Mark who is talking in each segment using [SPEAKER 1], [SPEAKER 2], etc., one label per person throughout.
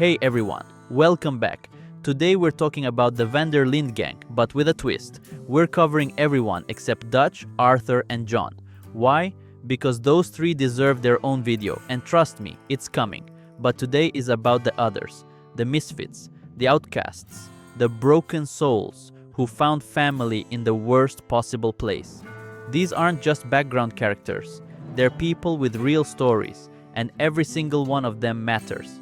[SPEAKER 1] Hey everyone, welcome back. Today we're talking about the Van der Linde gang, but with a twist. We're covering everyone except Dutch, Arthur, and John. Why? Because those three deserve their own video, and trust me, it's coming. But today is about the others, the misfits, the outcasts, the broken souls who found family in the worst possible place. These aren't just background characters, they're people with real stories, and every single one of them matters.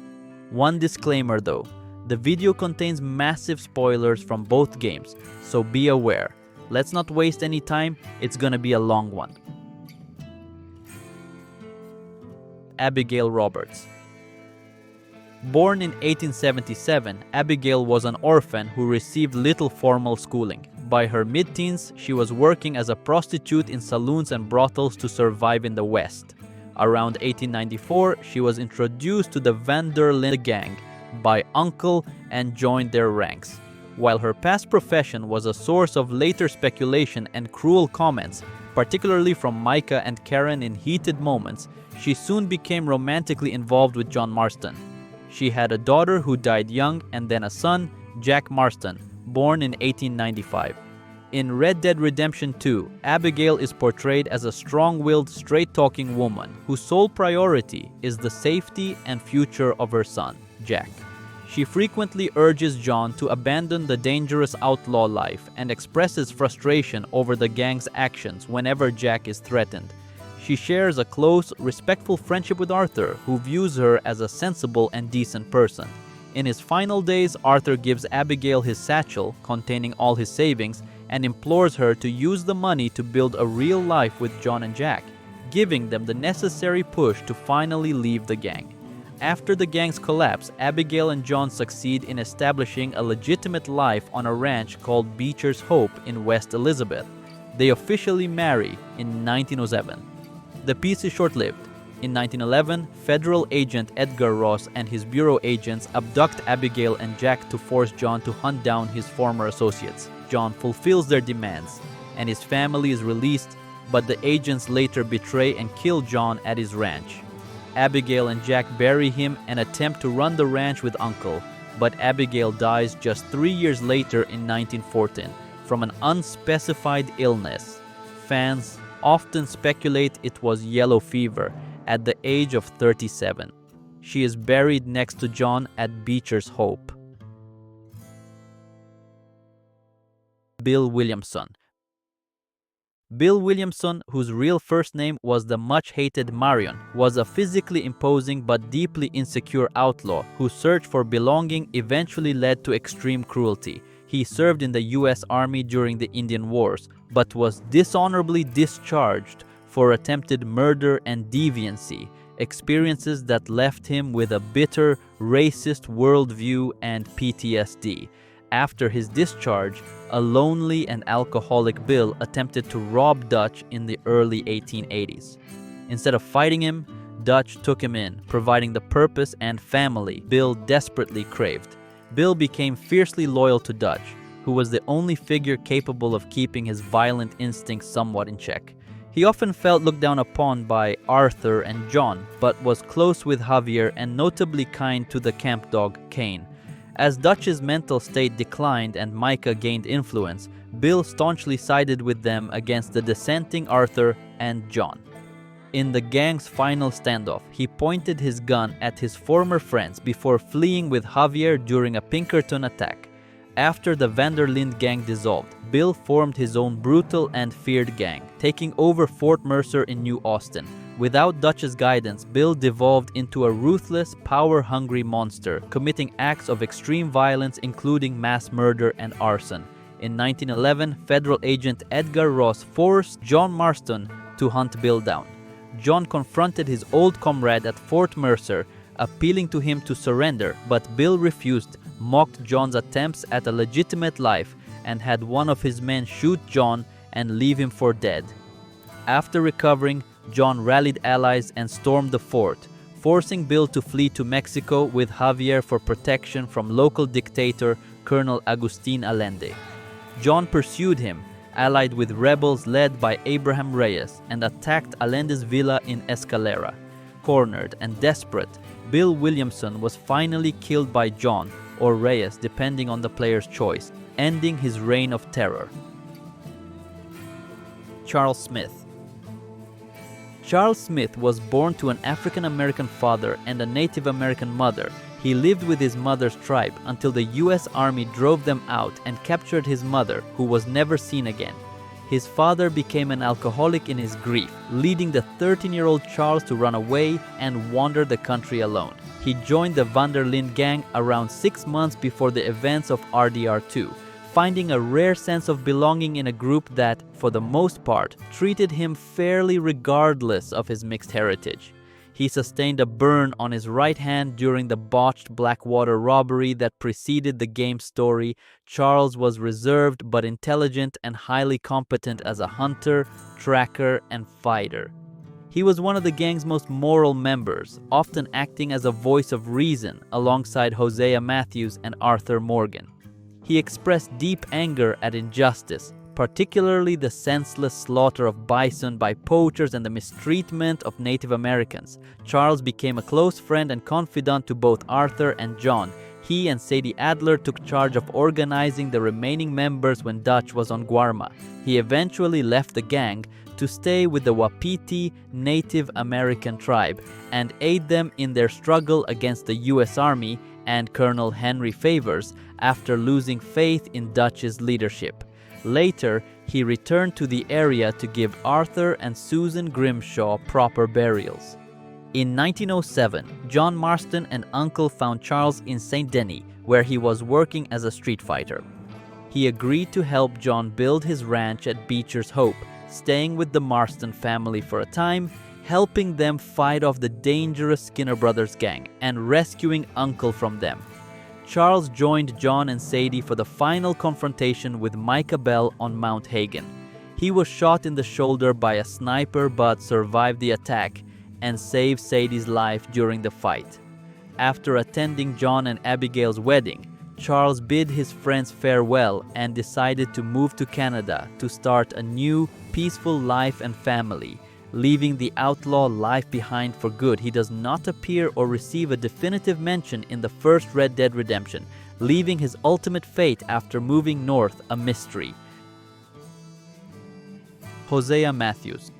[SPEAKER 1] One disclaimer though, the video contains massive spoilers from both games, so be aware. Let's not waste any time, it's gonna be a long one. Abigail Roberts. Born in 1877, Abigail was an orphan who received little formal schooling. By her mid-teens, she was working as a prostitute in saloons and brothels to survive in the West. Around 1894, she was introduced to the Van der Linde gang by uncle and joined their ranks. While her past profession was a source of later speculation and cruel comments, particularly from Micah and Karen in heated moments, she soon became romantically involved with John Marston. She had a daughter who died young and then a son, Jack Marston, born in 1895. In Red Dead Redemption 2, Abigail is portrayed as a strong-willed, straight-talking woman whose sole priority is the safety and future of her son, Jack. She frequently urges John to abandon the dangerous outlaw life and expresses frustration over the gang's actions whenever Jack is threatened. She shares a close, respectful friendship with Arthur, who views her as a sensible and decent person. In his final days, Arthur gives Abigail his satchel containing all his savings and implores her to use the money to build a real life with John and Jack, giving them the necessary push to finally leave the gang. After the gang's collapse, Abigail and John succeed in establishing a legitimate life on a ranch called Beecher's Hope in West Elizabeth. They officially marry in 1907. The peace is short-lived. In 1911, federal agent Edgar Ross and his bureau agents abduct Abigail and Jack to force John to hunt down his former associates. John fulfills their demands, and his family is released, but the agents later betray and kill John at his ranch. Abigail and Jack bury him and attempt to run the ranch with Uncle, but Abigail dies just 3 years later in 1914 from an unspecified illness. Fans often speculate it was yellow fever at the age of 37. She is buried next to John at Beecher's Hope. Bill Williamson. Bill Williamson, whose real first name was the much-hated Marion, was a physically imposing but deeply insecure outlaw whose search for belonging eventually led to extreme cruelty. He served in the U.S. Army during the Indian Wars, but was dishonorably discharged for attempted murder and deviancy, experiences that left him with a bitter, racist worldview and PTSD. After his discharge, a lonely and alcoholic Bill attempted to rob Dutch in the early 1880s. Instead of fighting him, Dutch took him in, providing the purpose and family Bill desperately craved. Bill became fiercely loyal to Dutch, who was the only figure capable of keeping his violent instincts somewhat in check. He often felt looked down upon by Arthur and John, but was close with Javier and notably kind to the camp dog Cain. As Dutch's mental state declined and Micah gained influence, Bill staunchly sided with them against the dissenting Arthur and John. In the gang's final standoff, he pointed his gun at his former friends before fleeing with Javier during a Pinkerton attack. After the Van der Linde gang dissolved, Bill formed his own brutal and feared gang, taking over Fort Mercer in New Austin. Without Dutch's guidance, Bill devolved into a ruthless, power-hungry monster, committing acts of extreme violence including mass murder and arson. In 1911, federal agent Edgar Ross forced John Marston to hunt Bill down. John confronted his old comrade at Fort Mercer, appealing to him to surrender, but Bill refused, mocked John's attempts at a legitimate life, and had one of his men shoot John and leave him for dead. After recovering, John rallied allies and stormed the fort, forcing Bill to flee to Mexico with Javier for protection from local dictator Colonel Agustin Allende. John pursued him, allied with rebels led by Abraham Reyes, and attacked Allende's villa in Escalera. Cornered and desperate, Bill Williamson was finally killed by John or Reyes, depending on the player's choice, ending his reign of terror. Charles Smith. Charles Smith was born to an African-American father and a Native American mother. He lived with his mother's tribe until the U.S. Army drove them out and captured his mother, who was never seen again. His father became an alcoholic in his grief, leading the 13-year-old Charles to run away and wander the country alone. He joined the Van der Linde gang around 6 months before the events of RDR2, finding a rare sense of belonging in a group that, for the most part, treated him fairly regardless of his mixed heritage. He sustained a burn on his right hand during the botched Blackwater robbery that preceded the game's story. Charles was reserved but intelligent and highly competent as a hunter, tracker, and fighter. He was one of the gang's most moral members, often acting as a voice of reason alongside Hosea Matthews and Arthur Morgan. He expressed deep anger at injustice, particularly the senseless slaughter of bison by poachers and the mistreatment of Native Americans. Charles became a close friend and confidant to both Arthur and John. He and Sadie Adler took charge of organizing the remaining members when Dutch was on Guarma. He eventually left the gang to stay with the Wapiti Native American tribe and aid them in their struggle against the U.S. Army and Colonel Henry Favors after losing faith in Dutch's leadership. Later, he returned to the area to give Arthur and Susan Grimshaw proper burials. In 1907, John Marston and Uncle found Charles in St. Denis, where he was working as a street fighter. He agreed to help John build his ranch at Beecher's Hope, staying with the Marston family for a time, helping them fight off the dangerous Skinner Brothers gang and rescuing Uncle from them. Charles joined John and Sadie for the final confrontation with Micah Bell on Mount Hagen. He was shot in the shoulder by a sniper but survived the attack and saved Sadie's life during the fight. After attending John and Abigail's wedding, Charles bid his friends farewell and decided to move to Canada to start a new, peaceful life and family, leaving the outlaw life behind for good. He does not appear or receive a definitive mention in the first Red Dead Redemption, leaving his ultimate fate after moving north a mystery. Hosea Matthews.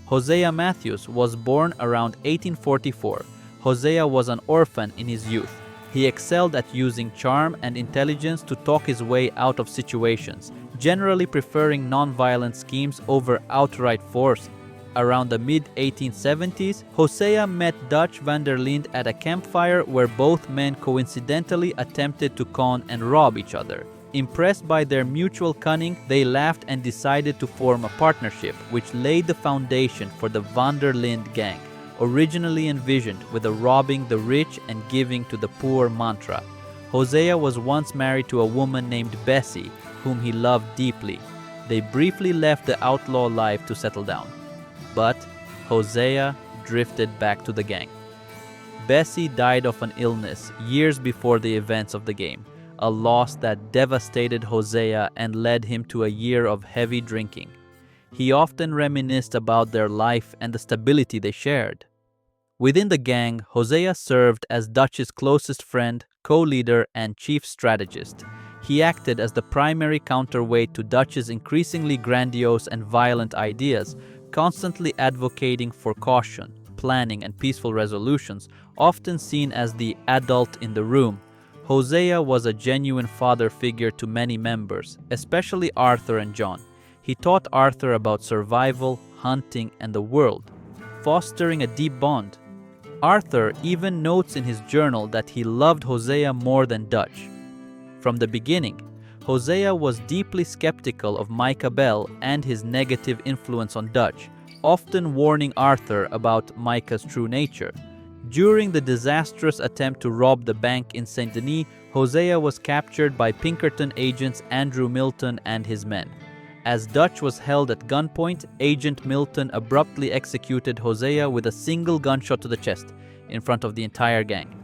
[SPEAKER 1] Hosea Matthews was born around 1844. Hosea was an orphan in his youth. He excelled at using charm and intelligence to talk his way out of situations, generally preferring non-violent schemes over outright force. Around the mid-1870s, Hosea met Dutch van der Linde at a campfire where both men coincidentally attempted to con and rob each other. Impressed by their mutual cunning, they laughed and decided to form a partnership, which laid the foundation for the Van der Linde gang, originally envisioned with a robbing the rich and giving to the poor mantra. Hosea was once married to a woman named Bessie, whom he loved deeply. They briefly left the outlaw life to settle down. But Hosea drifted back to the gang. Bessie died of an illness years before the events of the game, a loss that devastated Hosea and led him to a year of heavy drinking. He often reminisced about their life and the stability they shared. Within the gang, Hosea served as Dutch's closest friend, co-leader, and chief strategist. He acted as the primary counterweight to Dutch's increasingly grandiose and violent ideas, constantly advocating for caution, planning, and peaceful resolutions, often seen as the adult in the room. Hosea was a genuine father figure to many members, especially Arthur and John. He taught Arthur about survival, hunting, and the world, fostering a deep bond. Arthur even notes in his journal that he loved Hosea more than Dutch. From the beginning, Hosea was deeply skeptical of Micah Bell and his negative influence on Dutch, often warning Arthur about Micah's true nature. During the disastrous attempt to rob the bank in St. Denis, Hosea was captured by Pinkerton agents Andrew Milton and his men. As Dutch was held at gunpoint, Agent Milton abruptly executed Hosea with a single gunshot to the chest, in front of the entire gang.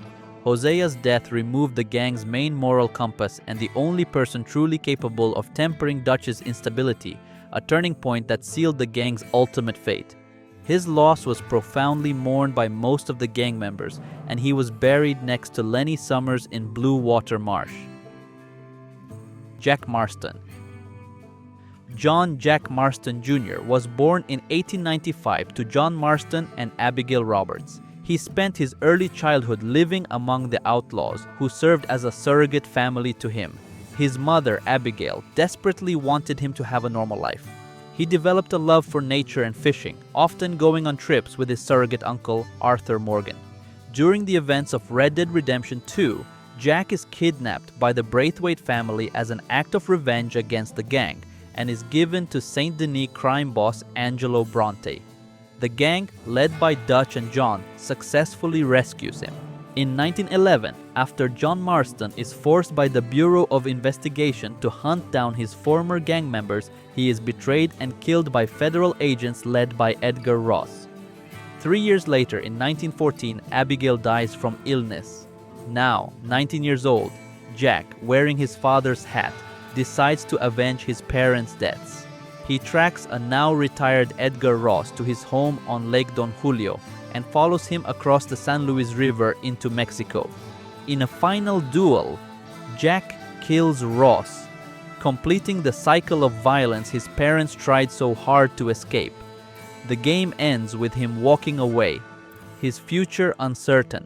[SPEAKER 1] Hosea's death removed the gang's main moral compass and the only person truly capable of tempering Dutch's instability, a turning point that sealed the gang's ultimate fate. His loss was profoundly mourned by most of the gang members, and he was buried next to Lenny Summers in Blue Water Marsh. Jack Marston. John Jack Marston Jr. was born in 1895 to John Marston and Abigail Roberts. He spent his early childhood living among the outlaws, who served as a surrogate family to him. His mother, Abigail, desperately wanted him to have a normal life. He developed a love for nature and fishing, often going on trips with his surrogate uncle, Arthur Morgan. During the events of Red Dead Redemption 2, Jack is kidnapped by the Braithwaite family as an act of revenge against the gang, and is given to St. Denis crime boss Angelo Bronte. The gang, led by Dutch and John, successfully rescues him. In 1911, after John Marston is forced by the Bureau of Investigation to hunt down his former gang members, he is betrayed and killed by federal agents led by Edgar Ross. 3 years later, in 1914, Abigail dies from illness. Now, 19 years old, Jack, wearing his father's hat, decides to avenge his parents' deaths. He tracks a now retired Edgar Ross to his home on Lake Don Julio and follows him across the San Luis River into Mexico. In a final duel, Jack kills Ross, completing the cycle of violence his parents tried so hard to escape. The game ends with him walking away, his future uncertain.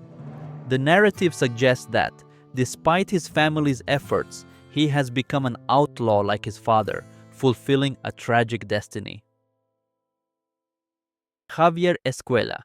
[SPEAKER 1] The narrative suggests that, despite his family's efforts, he has become an outlaw like his father, fulfilling a tragic destiny. Javier Escuela.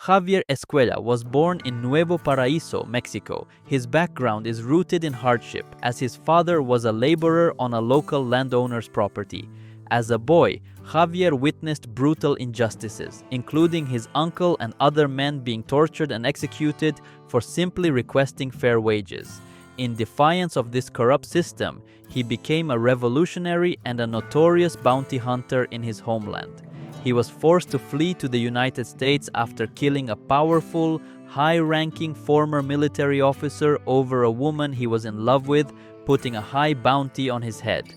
[SPEAKER 1] Javier Escuela was born in Nuevo Paraíso, Mexico. His background is rooted in hardship, as his father was a laborer on a local landowner's property. As a boy, Javier witnessed brutal injustices, including his uncle and other men being tortured and executed for simply requesting fair wages. In defiance of this corrupt system, he became a revolutionary and a notorious bounty hunter in his homeland. He was forced to flee to the United States after killing a powerful, high-ranking former military officer over a woman he was in love with, putting a high bounty on his head.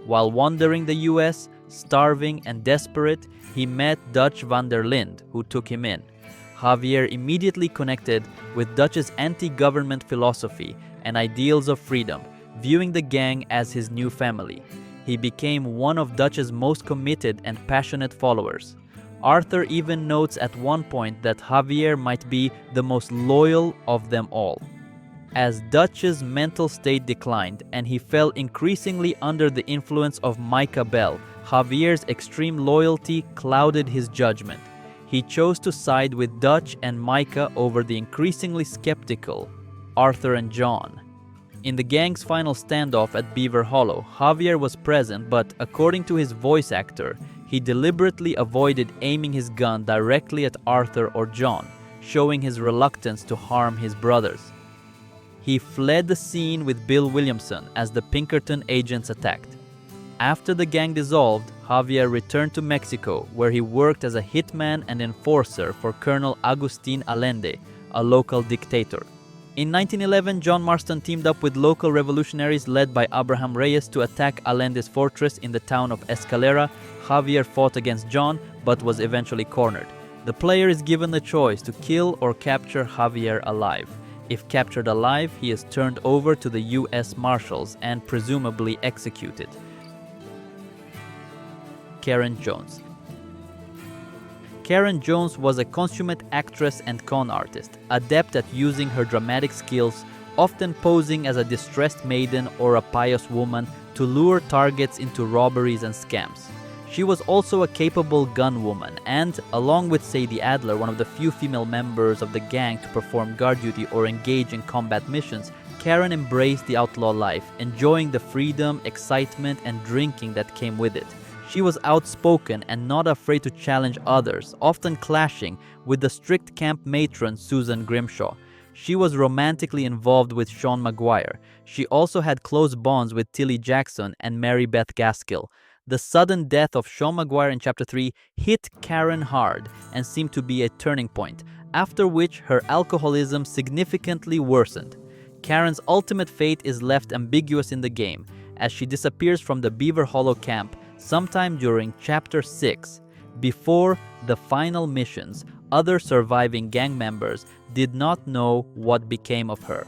[SPEAKER 1] While wandering the US, starving and desperate, he met Dutch van der Linde, who took him in. Javier immediately connected with Dutch's anti-government philosophy and ideals of freedom, viewing the gang as his new family. He became one of Dutch's most committed and passionate followers. Arthur even notes at one point that Javier might be the most loyal of them all. As Dutch's mental state declined and he fell increasingly under the influence of Micah Bell, Javier's extreme loyalty clouded his judgment. He chose to side with Dutch and Micah over the increasingly skeptical Arthur and John. In the gang's final standoff at Beaver Hollow, Javier was present, but according to his voice actor, he deliberately avoided aiming his gun directly at Arthur or John, showing his reluctance to harm his brothers. He fled the scene with Bill Williamson as the Pinkerton agents attacked. After the gang dissolved, Javier returned to Mexico, where he worked as a hitman and enforcer for Colonel Agustin Allende, a local dictator. In 1911, John Marston teamed up with local revolutionaries led by Abraham Reyes to attack Allende's fortress in the town of Escalera. Javier fought against John, but was eventually cornered. The player is given the choice to kill or capture Javier alive. If captured alive, he is turned over to the U.S. Marshals and presumably executed. Karen Jones. Karen Jones was a consummate actress and con artist, adept at using her dramatic skills, often posing as a distressed maiden or a pious woman to lure targets into robberies and scams. She was also a capable gunwoman and, along with Sadie Adler, one of the few female members of the gang to perform guard duty or engage in combat missions, Karen embraced the outlaw life, enjoying the freedom, excitement, and drinking that came with it. She was outspoken and not afraid to challenge others, often clashing with the strict camp matron Susan Grimshaw. She was romantically involved with Sean MacGuire. She also had close bonds with Tilly Jackson and Mary Beth Gaskill. The sudden death of Sean MacGuire in Chapter 3 hit Karen hard and seemed to be a turning point, after which her alcoholism significantly worsened. Karen's ultimate fate is left ambiguous in the game, as she disappears from the Beaver Hollow camp sometime during Chapter 6. Before the final missions, other surviving gang members did not know what became of her.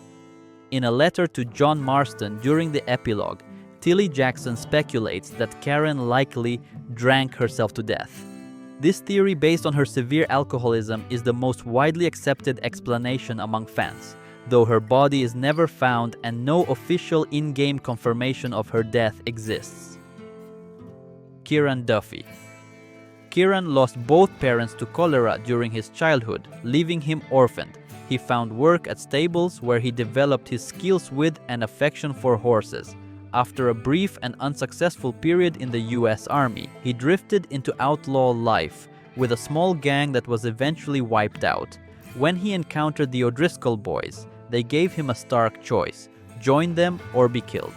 [SPEAKER 1] In a letter to John Marston during the epilogue, Tilly Jackson speculates that Karen likely drank herself to death. This theory, based on her severe alcoholism, is the most widely accepted explanation among fans, though her body is never found and no official in-game confirmation of her death exists. Kieran Duffy. Kieran lost both parents to cholera during his childhood, leaving him orphaned. He found work at stables where he developed his skills with and affection for horses. After a brief and unsuccessful period in the US Army, he drifted into outlaw life with a small gang that was eventually wiped out. When he encountered the O'Driscoll boys, they gave him a stark choice: join them or be killed.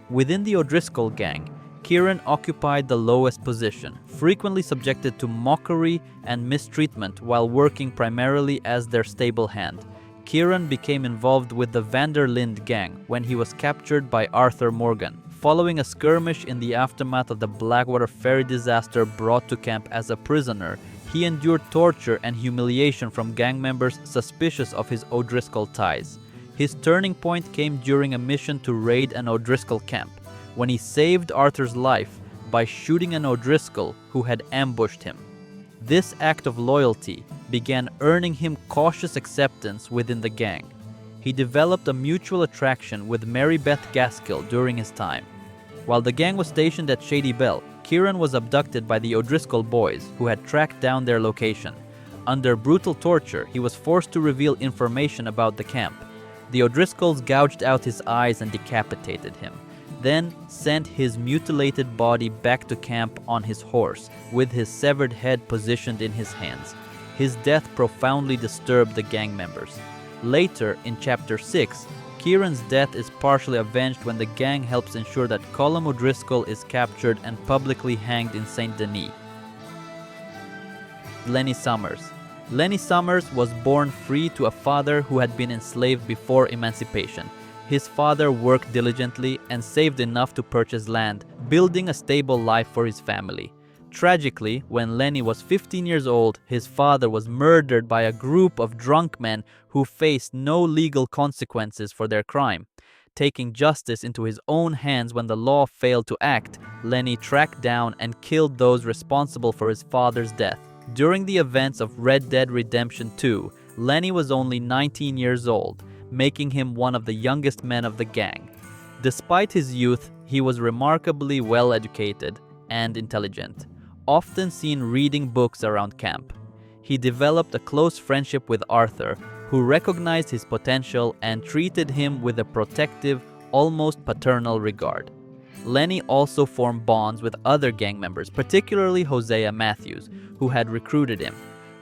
[SPEAKER 1] Within the O'Driscoll gang, Kieran occupied the lowest position, frequently subjected to mockery and mistreatment while working primarily as their stable hand. Kieran became involved with the Linde gang when he was captured by Arthur Morgan. Following a skirmish in the aftermath of the Blackwater ferry disaster, brought to camp as a prisoner, he endured torture and humiliation from gang members suspicious of his O'Driscoll ties. His turning point came during a mission to raid an O'Driscoll camp, when he saved Arthur's life by shooting an O'Driscoll who had ambushed him. This act of loyalty began earning him cautious acceptance within the gang. He developed a mutual attraction with Mary Beth Gaskill during his time. While the gang was stationed at Shady Belle, Kieran was abducted by the O'Driscoll boys, who had tracked down their location. Under brutal torture, he was forced to reveal information about the camp. The O'Driscolls gouged out his eyes and decapitated him, then sent his mutilated body back to camp on his horse, with his severed head positioned in his hands. His death profoundly disturbed the gang members. Later, in Chapter 6, Kieran's death is partially avenged when the gang helps ensure that Colm O'Driscoll is captured and publicly hanged in Saint Denis. Lenny Summers. Lenny Summers was born free to a father who had been enslaved before emancipation. His father worked diligently and saved enough to purchase land, building a stable life for his family. Tragically, when Lenny was 15 years old, his father was murdered by a group of drunk men who faced no legal consequences for their crime. Taking justice into his own hands when the law failed to act, Lenny tracked down and killed those responsible for his father's death. During the events of Red Dead Redemption 2, Lenny was only 19 years old, making him one of the youngest men of the gang. Despite his youth, he was remarkably well educated and intelligent, often seen reading books around camp. He developed a close friendship with Arthur, who recognized his potential and treated him with a protective, almost paternal regard. Lenny also formed bonds with other gang members, particularly Hosea Matthews, who had recruited him.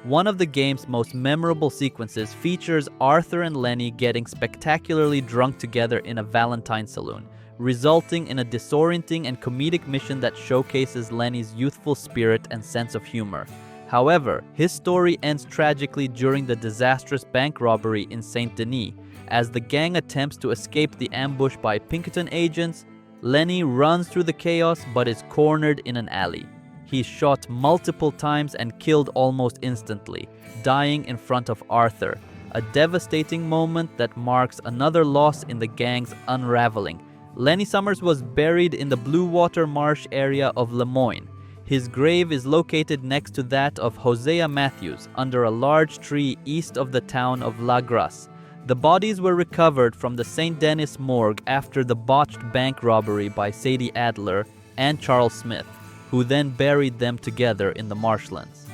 [SPEAKER 1] One of the game's most memorable sequences features Arthur and Lenny getting spectacularly drunk together in a Valentine saloon, resulting in a disorienting and comedic mission that showcases Lenny's youthful spirit and sense of humor. However, his story ends tragically during the disastrous bank robbery in Saint Denis. As the gang attempts to escape the ambush by Pinkerton agents, Lenny runs through the chaos but is cornered in an alley. He's shot multiple times and killed almost instantly, dying in front of Arthur, a devastating moment that marks another loss in the gang's unraveling. Lenny Summers was buried in the Blue Water Marsh area of Lemoyne. His grave is located next to that of Hosea Matthews under a large tree east of the town of La Grasse. The bodies were recovered from the St. Denis morgue after the botched bank robbery by Sadie Adler and Charles Smith, who then buried them together in the marshlands.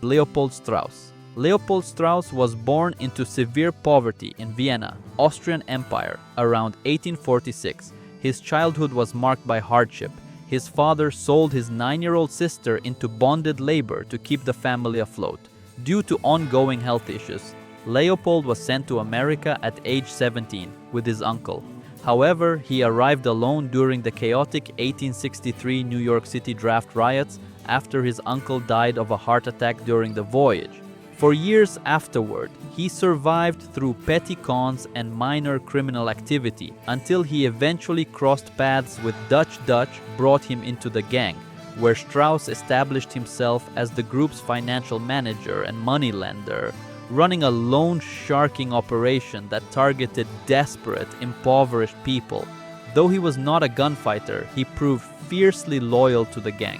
[SPEAKER 1] Leopold Strauss. Leopold Strauss was born into severe poverty in Vienna, Austrian Empire, around 1846. His childhood was marked by hardship. His father sold his 9-year-old sister into bonded labor to keep the family afloat. Due to ongoing health issues, Leopold was sent to America at age 17 with his uncle. However, he arrived alone during the chaotic 1863 New York City draft riots after his uncle died of a heart attack during the voyage. For years afterward, he survived through petty cons and minor criminal activity until he eventually crossed paths with Dutch, brought him into the gang. where Strauss established himself as the group's financial manager and moneylender, running a loan-sharking operation that targeted desperate, impoverished people. Though he was not a gunfighter, he proved fiercely loyal to the gang.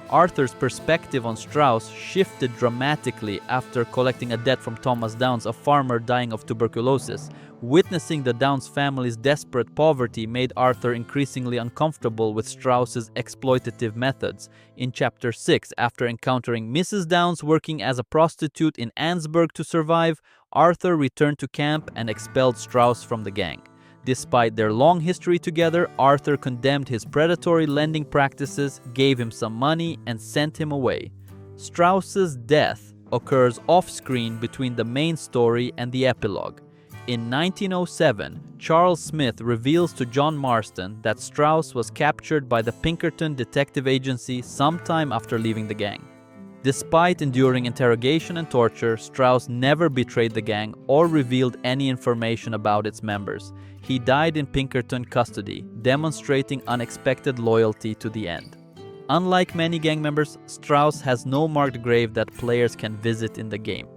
[SPEAKER 1] Arthur's perspective on Strauss shifted dramatically after collecting a debt from Thomas Downs, a farmer dying of tuberculosis. Witnessing the Downs family's desperate poverty made Arthur increasingly uncomfortable with Strauss's exploitative methods. In Chapter 6, after encountering Mrs. Downs working as a prostitute in Ansburg to survive, Arthur returned to camp and expelled Strauss from the gang. Despite their long history together, Arthur condemned his predatory lending practices, gave him some money, and sent him away. Strauss's death occurs off-screen between the main story and the epilogue. In 1907, Charles Smith reveals to John Marston that Strauss was captured by the Pinkerton Detective Agency sometime after leaving the gang. Despite enduring interrogation and torture, Strauss never betrayed the gang or revealed any information about its members. He died in Pinkerton custody, demonstrating unexpected loyalty to the end. Unlike many gang members, Strauss has no marked grave that players can visit in the game.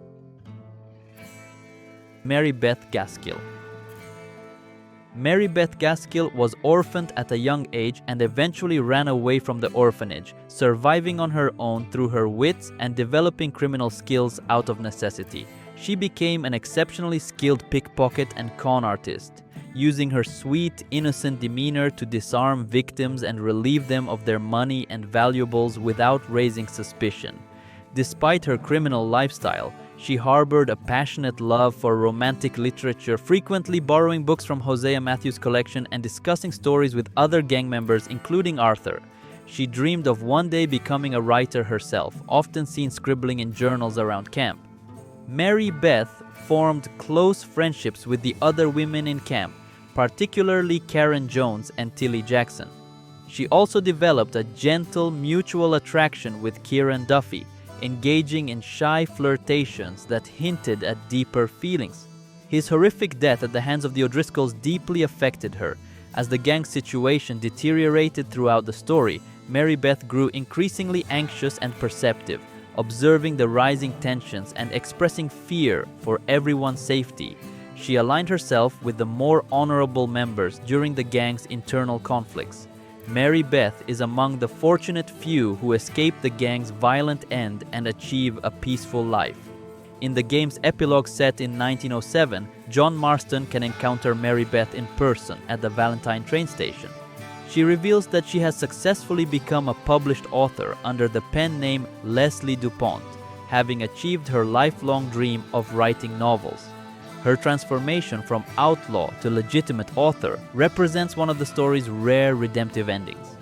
[SPEAKER 1] Mary Beth Gaskill. Mary Beth Gaskill was orphaned at a young age and eventually ran away from the orphanage, surviving on her own through her wits and developing criminal skills out of necessity. She became an exceptionally skilled pickpocket and con artist, using her sweet, innocent demeanor to disarm victims and relieve them of their money and valuables without raising suspicion. Despite her criminal lifestyle, she harbored a passionate love for romantic literature, frequently borrowing books from Hosea Matthews' collection and discussing stories with other gang members, including Arthur. She dreamed of one day becoming a writer herself, often seen scribbling in journals around camp. Mary Beth formed close friendships with the other women in camp, particularly Karen Jones and Tilly Jackson. She also developed a gentle mutual attraction with Kieran Duffy, engaging in shy flirtations that hinted at deeper feelings. His horrific death at the hands of the O'Driscolls deeply affected her. As the gang's situation deteriorated throughout the story, Mary Beth grew increasingly anxious and perceptive, observing the rising tensions and expressing fear for everyone's safety. She aligned herself with the more honorable members during the gang's internal conflicts. Mary Beth is among the fortunate few who escape the gang's violent end and achieve a peaceful life. In the game's epilogue set in 1907, John Marston can encounter Mary Beth in person at the Valentine train station. She reveals that she has successfully become a published author under the pen name Leslie DuPont, having achieved her lifelong dream of writing novels. Her transformation from outlaw to legitimate author represents one of the story's rare redemptive endings.